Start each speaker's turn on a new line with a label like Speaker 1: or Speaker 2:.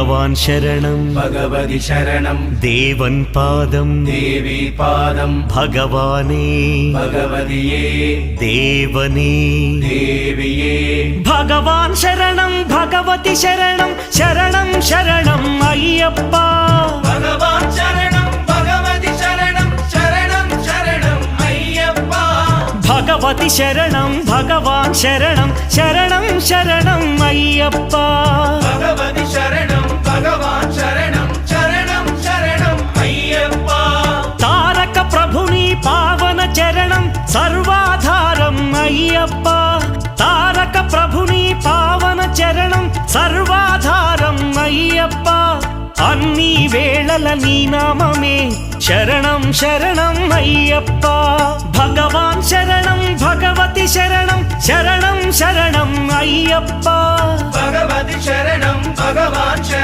Speaker 1: भगवान् शरणं
Speaker 2: भगवति शरणं
Speaker 1: देवन् पादं
Speaker 2: देवी पादं
Speaker 1: भगवाने
Speaker 2: भगवदिये
Speaker 1: देवने
Speaker 2: देविये
Speaker 1: भगवान् शरणं भगवति शरणं शरणं शरणं अय्यप्पा
Speaker 2: भगवान् शरणं भगवति शरणं शरणं शरणं अय्यप्पा
Speaker 1: भगवति शरणं भगवान् शरणं शरणं शरणं अय्यप्पा
Speaker 2: भगवति शरणं भगवान् शरणं शरणं शरणं अय्यप्पा
Speaker 1: तारक प्रभुनि पावन चरणं सर्वाधारं अय्यप्पा तारक प्रभुनि पावन चरणं सर्वाधारं अय्यप्पा अन्नी वेळల నీ నామమే శరణం శరణం అయ్యప్ప భగవాన్ శరణం భగవతి శరణం శరణం శరణం అయ్యప్ప
Speaker 2: भगवति शरणं भगवान्